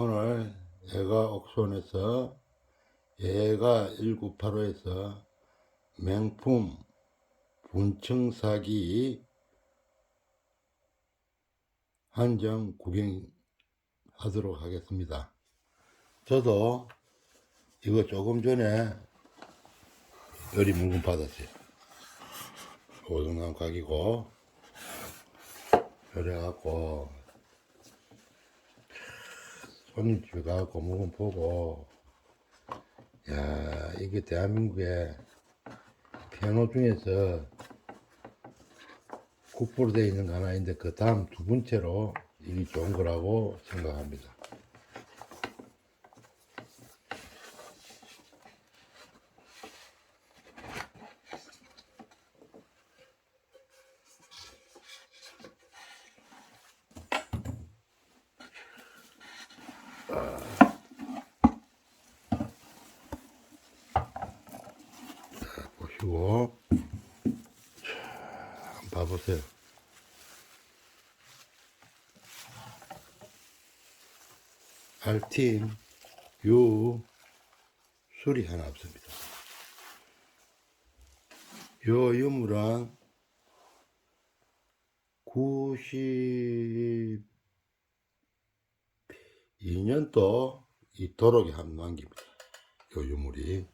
오늘 얘가 옥션에서 얘가 1985에서 명품 분청사기 한정 구경하도록 하겠습니다. 저도 이거 조금 전에 요리 물건 받았어요. 오동남 가기고 그래갖고 손님집에 가갖고 물건 보고, 야, 이게 대한민국에 피아노 중에서 국보로 되어 있는 거 하나인데 그 다음 두 번째로 이게 좋은 거라고 생각합니다. 보시고 한번 봐보세요. 알팀 요 술이 하나 없습니다. 요 유물은 92년도 이 도록에 한 남깁니다. 요 유물이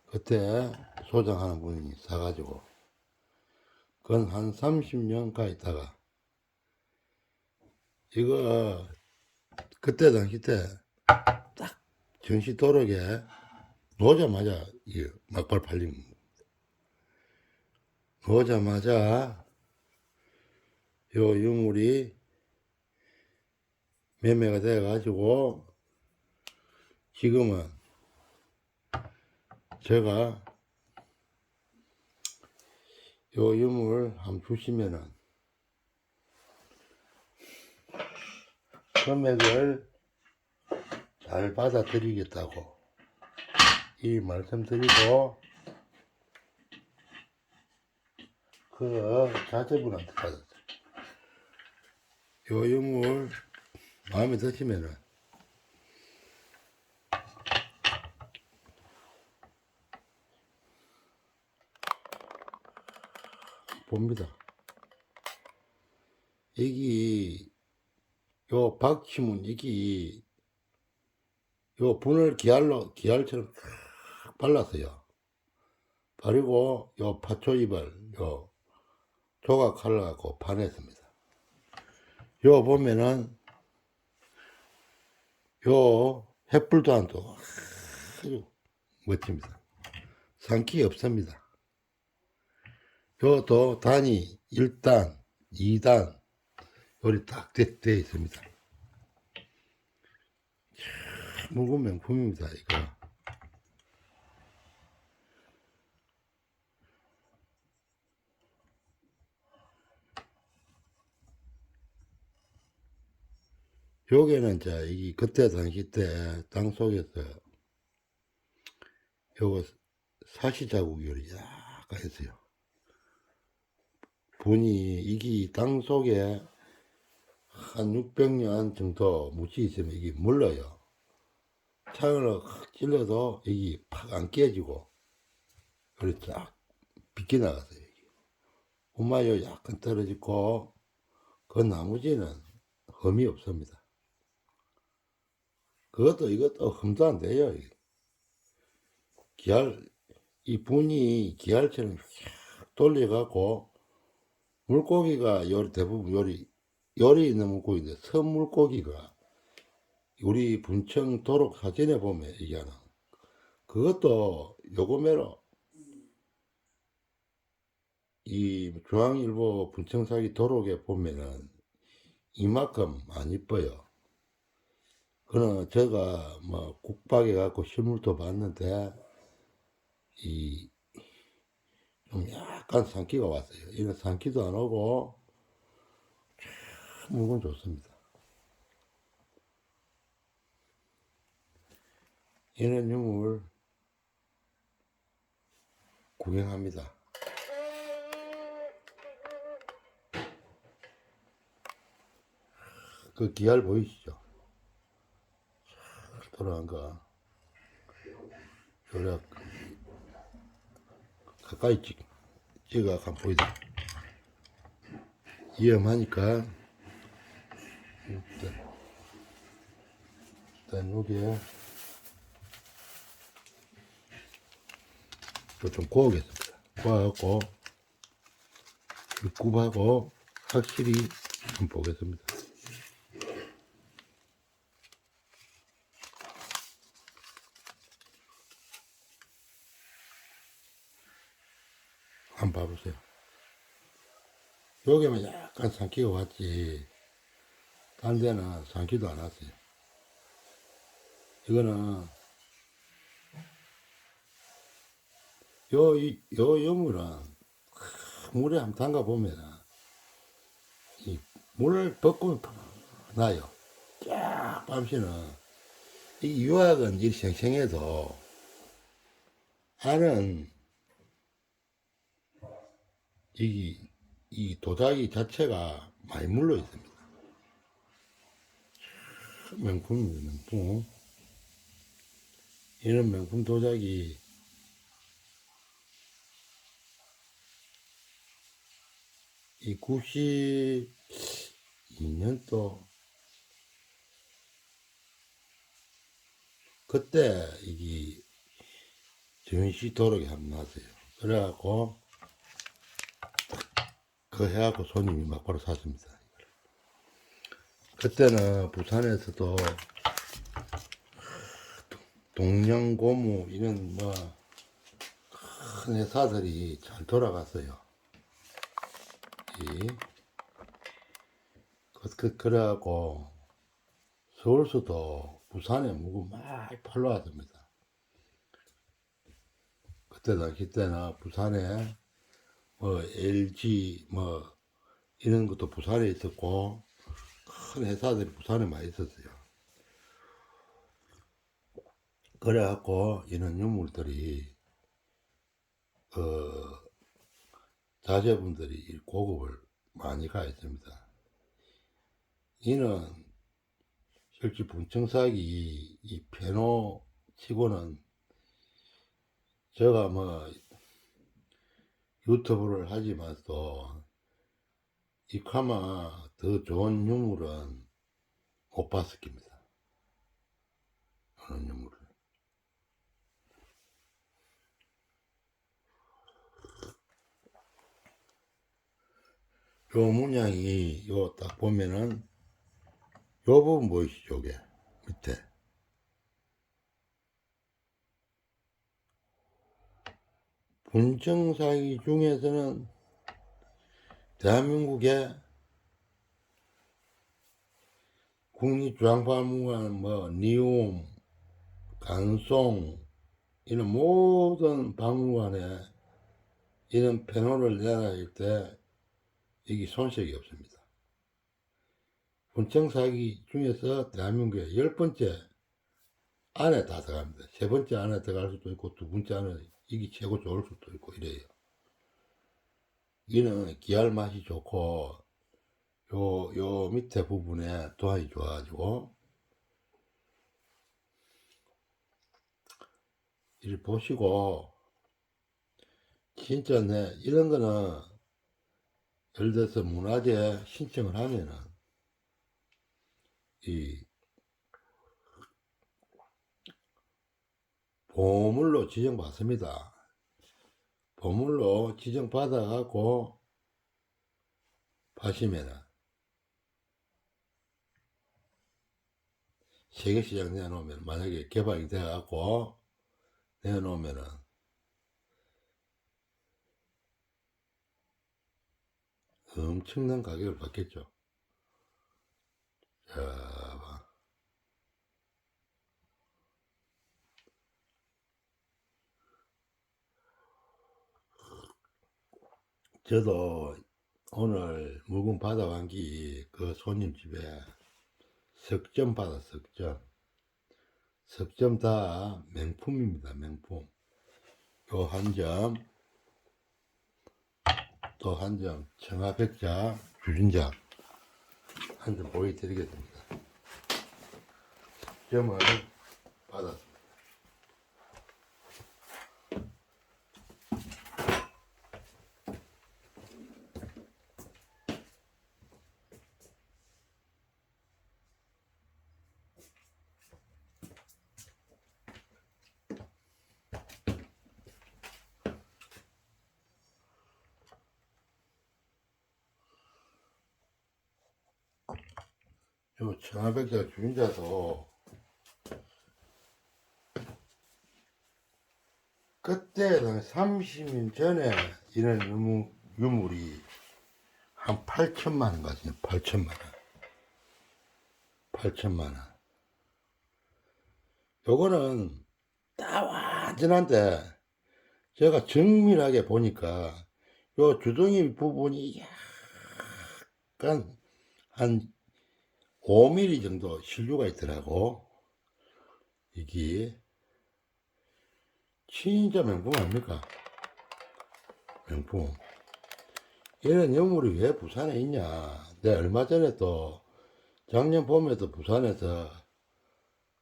그때 소장하는 분이 사가지고 그건 한 30년 가 있다가 이거 그때 당시 때 딱 전시 도록에 놓자마자 이 막발 팔림, 놓자마자 요 유물이 매매가 돼 가지고 지금은 제가 요 유물 한번 주시면은 금액을 잘 받아드리겠다고 이 말씀드리고 그 자제분한테 받았어요. 요 유물 마음에 드시면은 봅니다. 이게 요 박치문 이게 요 분을 기알처럼 쫙 발랐어요. 바르고 요 파초입을 요 조각 갈라갖고 파냈습니다. 요 보면은 요 햇불도 안 또 아주 멋집니다. 상기 없습니다. 요도 단이 1단, 2단 요리 딱 돼 있습니다. 물건 명품입니다. 이거 요게는 자 이 그때 당시 때 땅속에서 요거 사시 자국 요리 약간 했어요. 분이 이게 땅속에 한 600년 정도 묻혀 있으면 이게 물러요. 창을 확 찔러도 이게 팍 안 깨지고 그래 쫙 비껴 나갔어요. 엄마요 약간 떨어지고 그 나머지는 흠이 없습니다. 그것도 이것도 흠도 안 돼요. 이 분이 기알처럼 돌려갖고 물고기가 요리 대부분 요리 있는 물고기인데 섬물고기가 우리 분청 도록 사진에 보면 얘기하는 그것도 요거매로 이 중앙일보 분청사기 도록에 보면은 이만큼 안 이뻐요. 그는 제가 뭐 국박에 갖고 실물도 봤는데 이 좀 약간 산기가 왔어요. 이런 산기도 안 오고 참 물건 좋습니다. 이런 유물 구경합니다. 그 기알 보이시죠? 돌아간 거. 요래 가까이 찍어가 한번 보이다. 위험하니까 일단 여기에 좀 구우겠습니다. 구워갖고 이 굽하고 확실히 좀 보겠습니다. 한번 봐보세요. 여기만 약간 삼키가 왔지 딴 데는 삼키도 안 왔어요. 이거는 요 여물은 물에 한번 담가 보면 이 물을 벗고 나요. 쫙 밤새는 이 유학은 이 생생해도 안은 이 도자기 자체가 많이 물러 있습니다. 명품입니다, 명품. 이런 명품 도자기 이 92년도 그때 이게 전시 도록이 한번 나왔어요. 그래갖고 그 해갖고 손님이 막바로 샀습니다. 그때는 부산에서도 동양고무 이런 뭐 큰 회사들이 잘 돌아갔어요. 그래갖고 서울서도 부산에 물건 많이 팔러 왔습니다. 그때 당시 때는 부산에 뭐 LG 뭐 이런 것도 부산에 있었고 큰 회사들이 부산에 많이 있었어요. 그래갖고 이런 유물들이 자제분들이 고급을 많이 가 있습니다. 이는 실제 분청사기 이 페노 치고는 제가 뭐 유튜브를 하지만서 이카마 더 좋은 유물은 못 봤을 겁니다. 그런 유물을. 요 문양이 요 딱 보면은 요 부분 보이시죠? 요게 밑에 분청사기 중에서는 대한민국의 국립중앙박물관 뭐 니움, 간송 이런 모든 박물관에 이런 페노를 내놨을 때 이게 손색이 없습니다. 분청사기 중에서 대한민국의 10번째 안에 다 들어갑니다. 세 번째 안에 들어갈 수도 있고 두 번째 안에 이게 최고 좋을 수도 있고 이래요. 이는 기할 맛이 좋고 요 밑에 부분에 도안이 좋아가지고 이를 보시고 진짜 이런 거는 예를 들어서 문화재 신청을 하면은 이 보물로 지정받습니다. 보물로 지정받아 갖고 파시면은 세계시장 내놓으면 만약에 개발이 돼 갖고 내놓으면은 엄청난 가격을 받겠죠. 자, 저도 오늘 물건 받아간 그 손님 집에 석점 받아 석점 다 명품입니다. 명품. 요 한 점, 또 한 점 청아백자 주진장 한 점 보여드리겠습니다. 석점은 받았습니다. 요 청아백자 주인자도 그때 30년 전에 이런 유물이 한 8천만 원 가지네. 8천만 원. 8천만 원. 요거는 다 완전한데 제가 정밀하게 보니까 요 주둥이 부분이 약간 한 5mm 정도 신류가 있더라고. 이게 진짜 명품 아닙니까? 명품. 이런 유물이 왜 부산에 있냐? 내가 얼마 전에 또 작년 봄에도 부산에서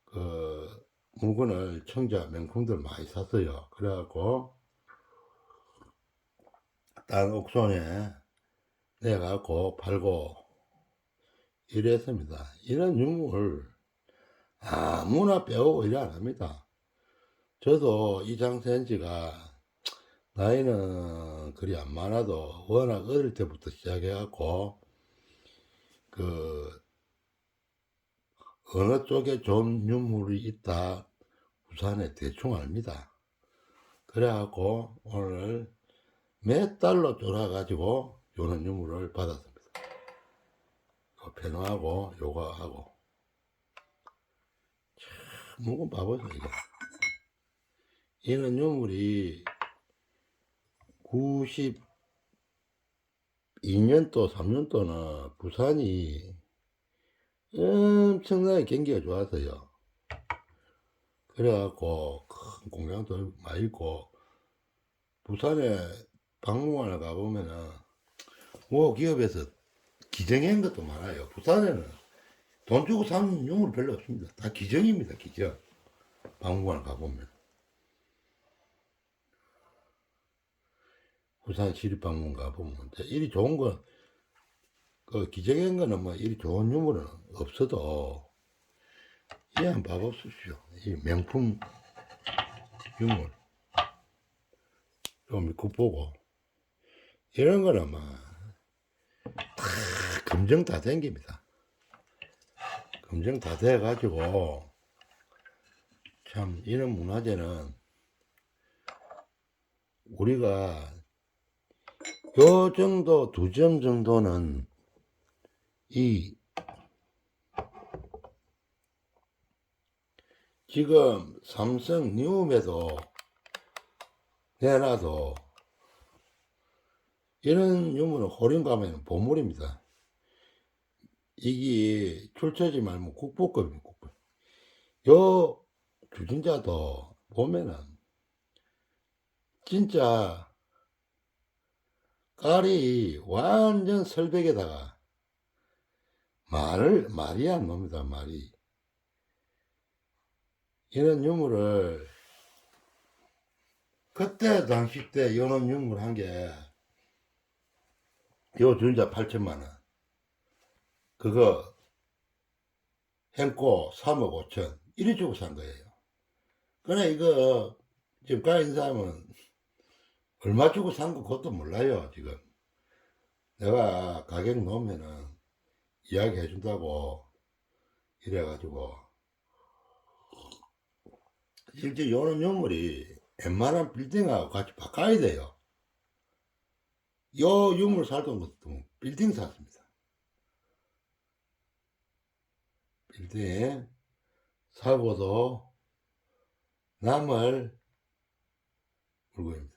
그 물건을 청자 명품들 많이 샀어요. 그래갖고 딴 옥션에 내갖고 팔고 이랬습니다. 이런 유물 아무나 빼오고 이래 안 합니다. 저도 이 장사한 지가 나이는 그리 안 많아도 워낙 어릴 때부터 시작해갖고 그 어느 쪽에 좋은 유물이 있다 부산에 대충 압니다. 그래갖고 오늘 몇 달로 쫄아가지고 요런 유물을 받았습니다. 페노하고 요거 하고 참 물건 봐보세요. 이거 이런 유물이 92년도 3년도는 부산이 엄청나게 경기가 좋았어요. 그래갖고 큰 공장도 많이 있고 부산에 박물관을 가보면은 뭐 기업에서 기증한 것도 많아요. 부산에는 돈 주고 사는 유물 별로 없습니다. 다 기증입니다. 기증. 박물관을 가보면 부산 시립박물관 가보면 이리 좋은 거 그 기증한 거는 뭐 이리 좋은 유물은 없어도 이 한번 봐보십시오. 이 명품 유물 좀 믿고 보고 이런 거는 막 검증 다 된 겁니다. 검증 다 돼가지고 참 이런 문화재는 우리가 요 정도 2점 정도는 이 지금 삼성 뉴움에도 내놔도 이런 유물은 호림 가면 보물입니다. 이게 출처지 말고 국보급입니다. 국보. 요 주진자도 보면은 진짜 깔이 완전 설백에다가 말이 안 놉니다. 말이. 이런 유물을 그때 당시 때 이런 유물 한 게 요 주인자 8천만 원. 그거 행고 3억 5천 이리 주고 산 거예요. 그래 이거 지금 가 있는 사람은 얼마 주고 산 거 그것도 몰라요. 지금 내가 가격 놓으면은 이야기 해준다고 이래가지고 실제 요런 유물이 웬만한 빌딩하고 같이 바꿔야 돼요. 요 유물 살던 것도 빌딩 샀습니다. 빌딩 사고도 남을 물건입니다.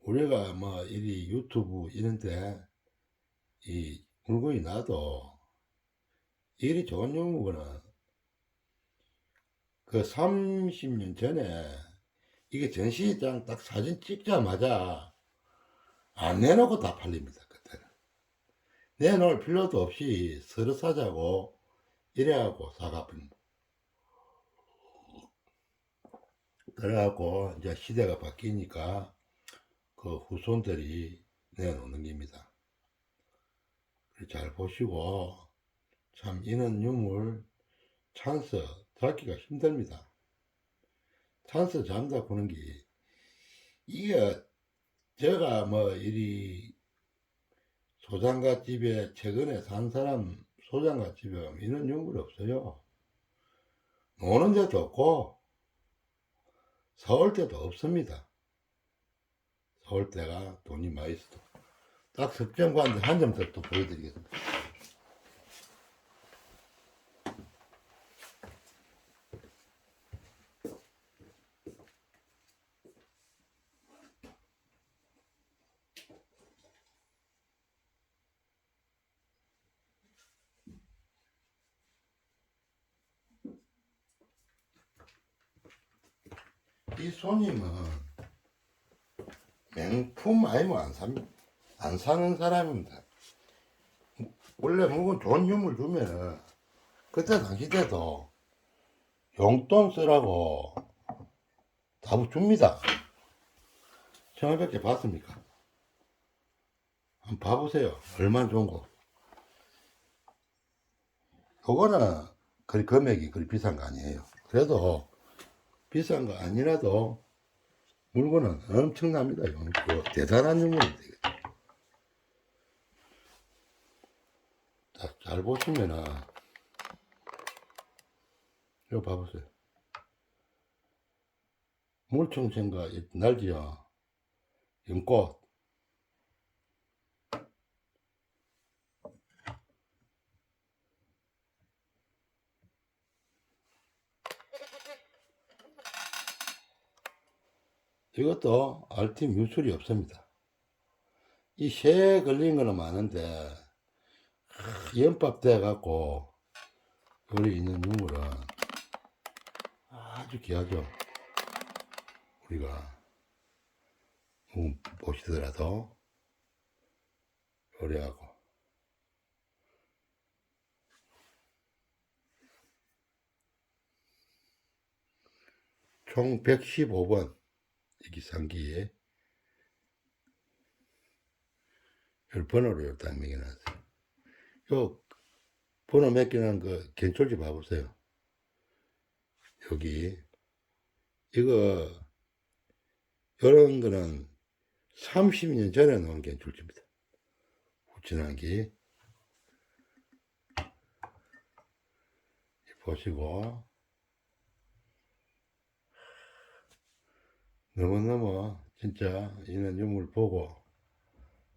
우리가 뭐 이 유튜브 이런데 이 물건이 나도 일이 좋은 유물은 그 30년 전에 이게 전시장 딱 사진 찍자마자 안 내놓고 다 팔립니다. 그때는 내놓을 필요도 없이 서로 사자고 이래갖고 사가버립니다. 그래갖고 이제 시대가 바뀌니까 그 후손들이 내놓는 겁니다. 잘 보시고 참 이런 유물 찬스 잡기가 힘듭니다. 찬스 잡는다 그런 게 이게 제가 뭐 이리 소장가집에 최근에 산 사람 소장가집에 가면 이런 유물이 없어요. 노는 데도 없고 사올 때도 없습니다. 사올 때가 돈이 많이 있어도 딱 석정관대 한 점 더 또 보여드리겠습니다. 이 손님은 명품 아니면 안 사는 사람입니다. 원래 물건 좋은 유물 주면은 그때 당시 때도 용돈 쓰라고 다 줍니다. 청와백개 봤습니까? 한번 봐보세요. 얼마나 좋은 거. 요거는 그리 금액이 그리 비싼 거 아니에요. 그래도 비싼 거 아니라도 물건은 엄청납니다. 대단한 유물이 되겠죠. 잘 보시면은 이거 봐보세요. 물총생과 날지요. 연꽃. 이것도 알팀 유출이 없습니다. 이 새 걸린 거는 많은데 연밥 돼 갖고 여기 있는 유물은 아주 귀하죠. 우리가 보시더라도 요리하고 총 115번 이 상기에 요 번호로 딱 매겨놨어요. 요 번호 매겨놓은 그 견출지 봐보세요. 여기 이거 이런 거는 30년 전에 놓은 견출지입니다. 후진하기 보시고 너무너무 진짜 이런 유물 보고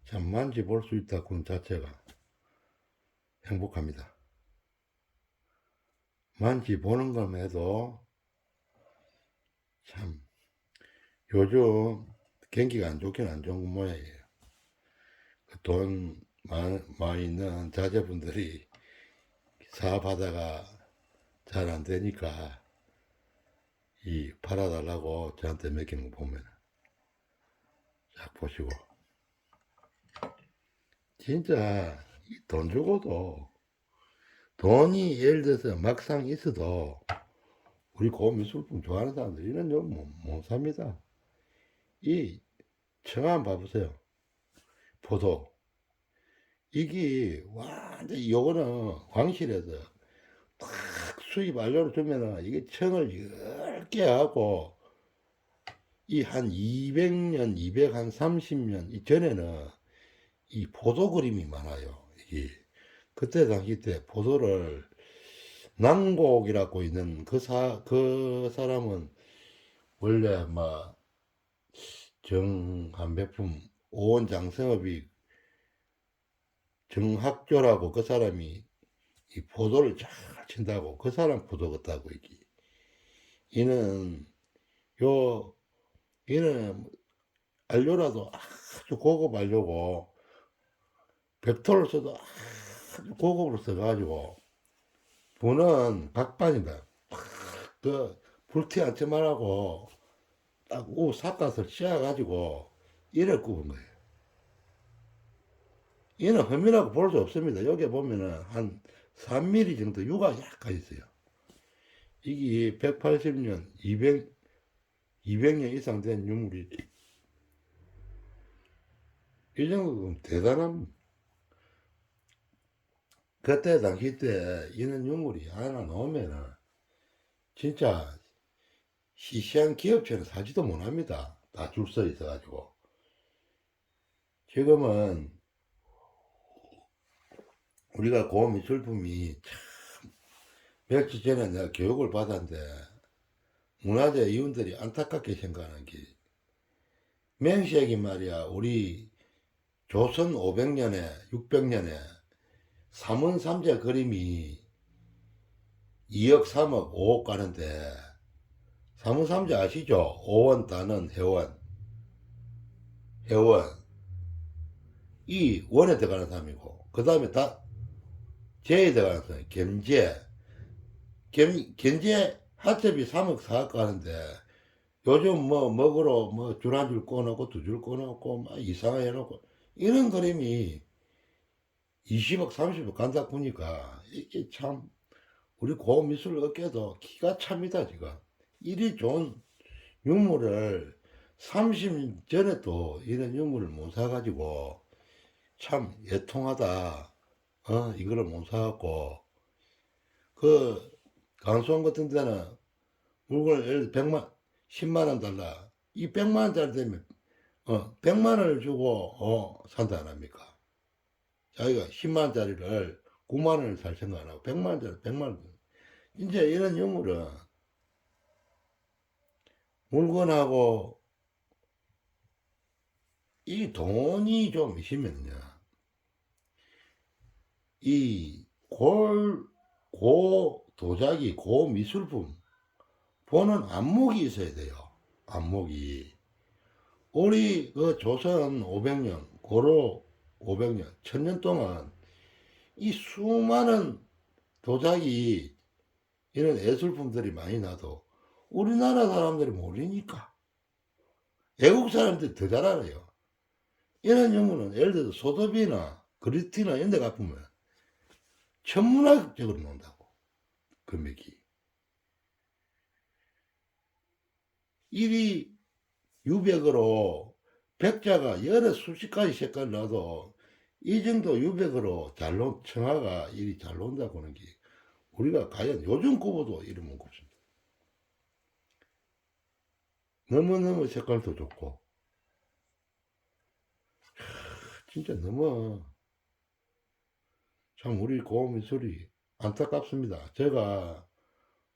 참 만지볼 수 있다 그 자체가 행복합니다. 만지보는 것만 해도 참 요즘 경기가 안 좋긴 안 좋은 모양이에요. 돈 많이 있는 자제분들이 사업하다가 잘 안 되니까 이 팔아달라고 저한테 맡기는 거 보면 쫙 보시고 진짜 돈 주고도 돈이 예를 들어서 막상 있어도 우리 고미술품 좋아하는 사람들 이런 좀 못 삽니다. 이 청한 봐보세요. 포도 이게 완전 요거는 광실에서 탁 수입 완료로 주면은 이게 청을 10개 하고 이 한 200년, 230년 이전에는 이 포도 그림이 많아요. 이게 그때 당시 때 포도를 낭곡이라고 있는 그 사람은 원래 막 정한백품 오원장성업이 정학조라고 그 사람이 이 포도를 잘 친다고 그 사람 포도 같다고 이게 이는 안료라도 아주 고급 안료고 벡터를 써도 아주 고급으로 써가지고 분은 박반이다. 그 불티 않지 말라고 딱 우 삿갓을 씌워가지고 이래 굽은 거예요. 얘는 흠이라고 볼 수 없습니다. 여기 보면은 한 3mm 정도 유가 약간 있어요. 이게 180년, 200, 200년 이상 된 유물이 이 정도면 대단한. 그때 당시 때 이런 유물이 하나 나오면은 진짜 시시한 기업체는 사지도 못합니다. 다 줄 서 있어가지고. 지금은 우리가 고미술품이 며칠 전에 내가 교육을 받았는데 문화재 이웃들이 안타깝게 생각하는 게 맹시액이 말이야 우리 조선 500년에 600년에 삼원삼재 그림이 2억 3억 5억 가는데 삼원삼재 아시죠? 오원 단원 회원 이 원에 들어가는 사람이고 그 다음에 다 재에 들어가는 사람이 견제 하첩이 3억 4억 가는데 요즘 뭐 먹으러 뭐 줄 한 줄 꺼놓고 두 줄 꺼놓고 막 이상하게 해놓고 이런 그림이 20억 30억 간다 보니까 이게 참 우리 고미술 업계도 기가 찹니다 지금. 이리 좋은 유물을 30년 전에도 이런 유물을 못 사가지고 참 애통하다. 이거를 못 사갖고 그 강수원 같은 데는 물건을 예를 들어 100만 10만원 달라 이 100만원짜리 되면 100만원을 주고 산다 안 합니까? 자기가 10만원짜리를 9만원을 살 생각 안 하고 100만원짜리 100만원. 이제 이런 유물은 물건하고 이 돈이 좀 있으면요 이 고 도자기 고 미술품 보는 안목이 있어야 돼요. 안목이 우리 그 조선 500년 고려 500년 1000년 동안 이 수많은 도자기 이런 예술품들이 많이 나도 우리나라 사람들이 모르니까 외국 사람들이 더 잘 알아요. 이런 경우는 예를 들어서 소도비나 그리티나 이런 데 가보면 천문학적으로 논다고 금액이 일이 유백으로 백자가 여러 수십 가지 색깔 나도 이 정도 유백으로 잘 논, 청아가 일이 잘 논다고 하는 게 우리가 과연 요즘 꼽아도 이름 못 꼽습니다. 너무너무 색깔도 좋고 진짜 너무 참 우리 고미술이 안타깝습니다. 제가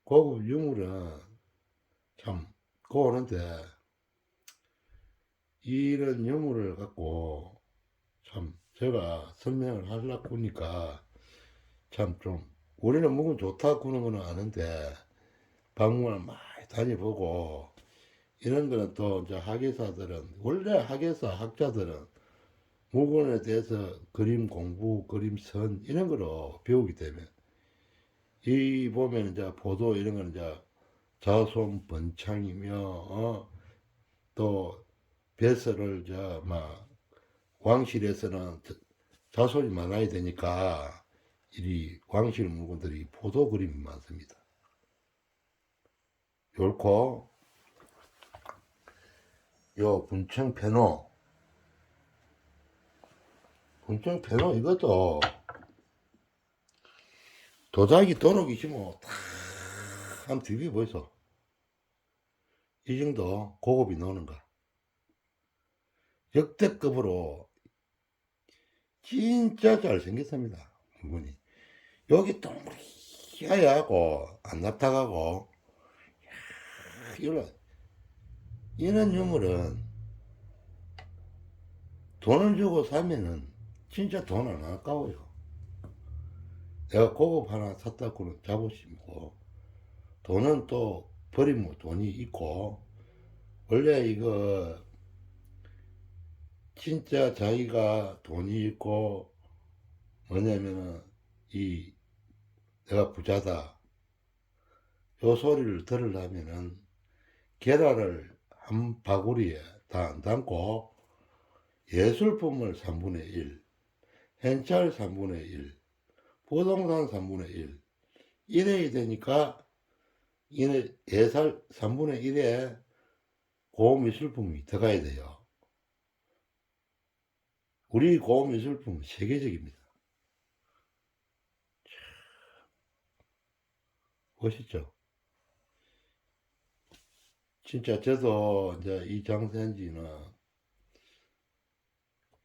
고급 유물은 참 고르는데 이런 유물을 갖고 참 제가 설명을 하려고 하니까 참 좀 우리는 묵은 좋다고 하는 거는 아는데 박물관을 많이 다녀보고 이런 거는 또 이제 학예사들은 원래 학예사 학자들은 물건에 대해서 그림 공부, 그림선 이런 거로 배우기 때문에 이 보면 이제 보도 이런 거는 이제 자손 번창이며 또 배설을 막 왕실에서는 자손이 많아야 되니까 이 왕실 물건들이 보도 그림이 많습니다. 요렇고 요 분청 페노 이것도 도자기 도록이지 뭐다 한번 비벼 보이소. 이 정도 고급이 나오는가. 역대급으로 진짜 잘생겼습니다. 물건이 여기 동그리하고 안 납작하고 이런 유물은 돈을 주고 사면은 진짜 돈 안 아까워요. 내가 고급 하나 샀다고는 자부심이고 돈은 또 버리면 돈이 있고 원래 이거 진짜 자기가 돈이 있고 뭐냐면은 이 내가 부자다 요 소리를 들으려면은 계란을 한 바구리에 다 안 담고 예술품을 3분의 1 현찰 3분의 1 부동산 3분의 1 이래야 되니까 예살 3분의 1에 고미술품이 들어가야 돼요. 우리 고미술품은 세계적입니다. 멋있죠? 진짜 저도 이제 이 장사한 지는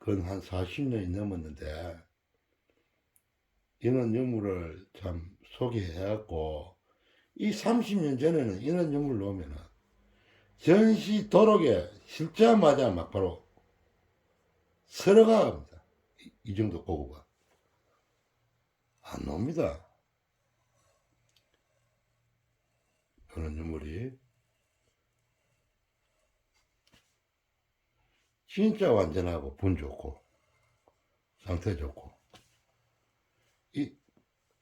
건 한 40년이 넘었는데, 이런 유물을 참 소개해갖고, 이 30년 전에는 이런 유물 놓으면은 전시 도록에 실자마자 막 바로 서러갑니다. 이 정도 고구가. 안 놉니다. 그런 유물이. 진짜 완전하고 분 좋고 상태 좋고. 이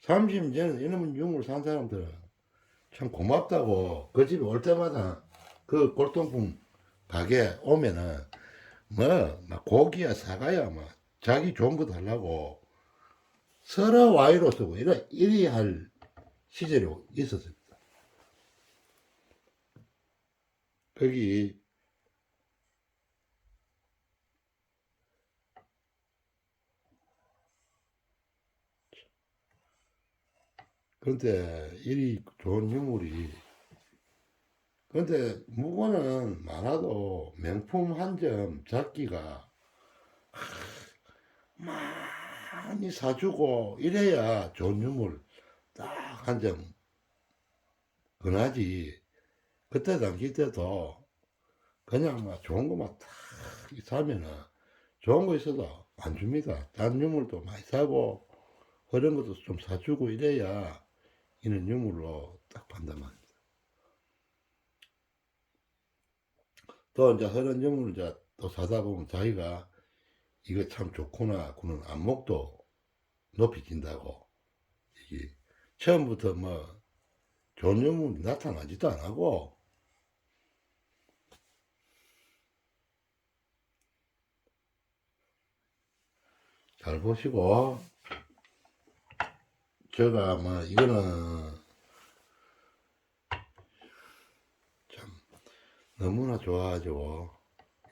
30년 전에 이런 유물 산 사람들은 참 고맙다고 그 집에 올 때마다 그 골동품 가게 오면은 막 고기야 사과야 막 자기 좋은 거 달라고 서로 와이로 쓰고 이리 할 시절이 있었습니다. 거기 그런데 이리 좋은 유물이 근데 무거는 많아도 명품 한 점 잡기가 많이 사주고 이래야 좋은 유물 딱 한 점 권하지. 그때 당시 때도 그냥 막 좋은 거만 딱 사면은 좋은 거 있어도 안 줍니다. 딴 유물도 많이 사고 그런 것도 좀 사주고 이래야 이는 유물로 딱 판단 말입니다. 또 이제 그런 유물을 이제 또 사다 보면 자기가 이거 참 좋구나 그는 안목도 높이진다고 이게 처음부터 뭐 좋은 유물이 나타나지도 안 하고 잘 보시고 제가 뭐 이거는 참 너무나 좋아하죠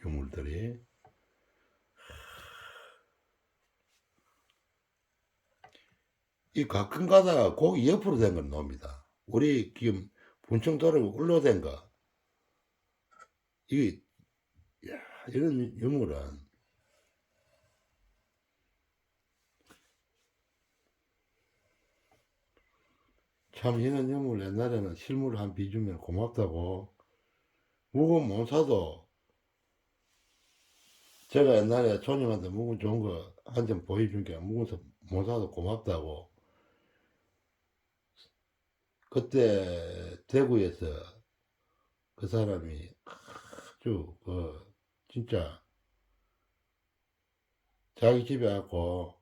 유물들이. 이 가끔 가다가 고기 옆으로 된 건 놉니다. 우리 지금 분청도로 올라된 거 이게 야, 이런 유물은 참 이런 유물 옛날에는 실물 한 비주면 고맙다고 묵은 못 사도 제가 옛날에 손님한테 묵은 좋은 거 한 점 보여준 게 묵은 못 사도 고맙다고 그때 대구에서 그 사람이 아주 진짜 자기 집에 갖고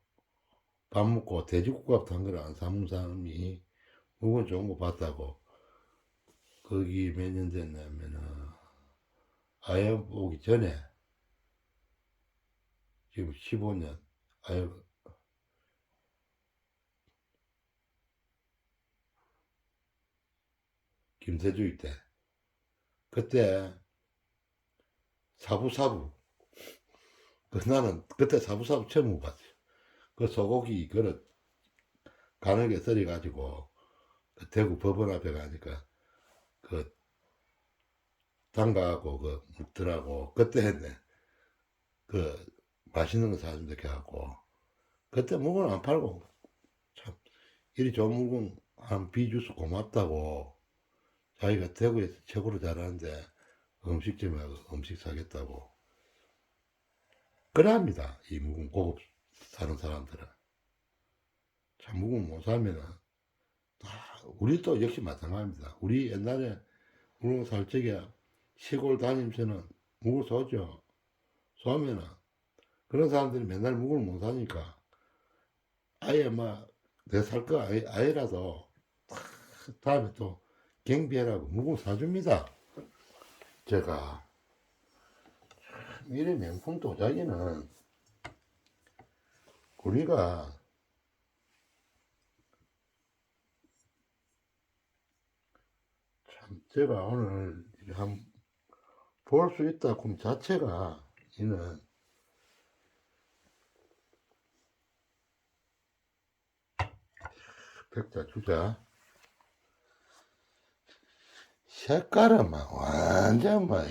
밥 먹고 돼지국밥 한 그릇 안 사먹는 사람이 묵은 좋은 거 봤다고 거기 몇 년 됐냐면은 아예 오기 전에 지금 15년 아예 김세주일 때 그때 사부사부 나는 그때 사부사부 처음 먹어봤어요. 그 소고기 그릇 가늘게 썰어가지고 그 대구 법원 앞에 가니까 그 담가갖고 그 묵더라고 그때 했네. 그 맛있는 거 사준다 해갖고 그때 묵은 안 팔고 참 이리 좋은 묵은 한 비주스 고맙다고 자기가 대구에서 최고로 잘하는데 음식점에 음식 사겠다고 그래 합니다. 이 묵은 고급 사는 사람들은 참 묵은 못 사면은 다 우리 도 역시 마찬가지입니다. 우리 옛날에 묵은 살 적에 시골 다니면서는 묵을 쏘죠. 쏘면은 그런 사람들이 맨날 묵을 못 사니까 아예 막 내 살 거 아니라도 다음에 또 경비해라고 묵을 사줍니다. 제가 이런 명품 도자기는 우리가 참 제가 오늘 한 볼 수 있다 그 자체가 이는 백자 주자. 색깔은 막 완전 막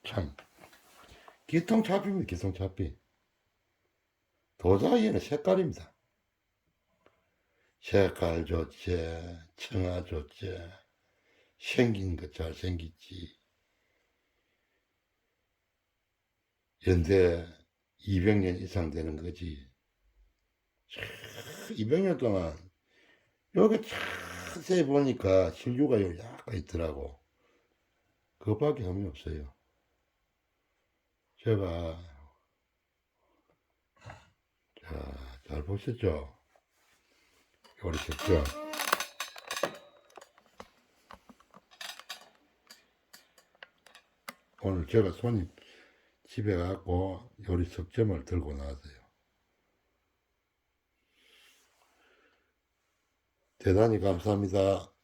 참 기통차비입니다. 기통차비. 도자기는 색깔입니다. 색깔 좋지, 청아 좋지, 생긴 거 잘생겼지. 연대 200년 이상 되는 거지. 200년 동안 여기 자세히 보니까 신류가 여기 약간 있더라고. 그것밖에 의미 없어요. 제가 자, 잘 보셨죠? 요리 sek죠. 오늘 제가 손님 집에 가고 요리 석점을 들고 나왔어요. 대단히 감사합니다.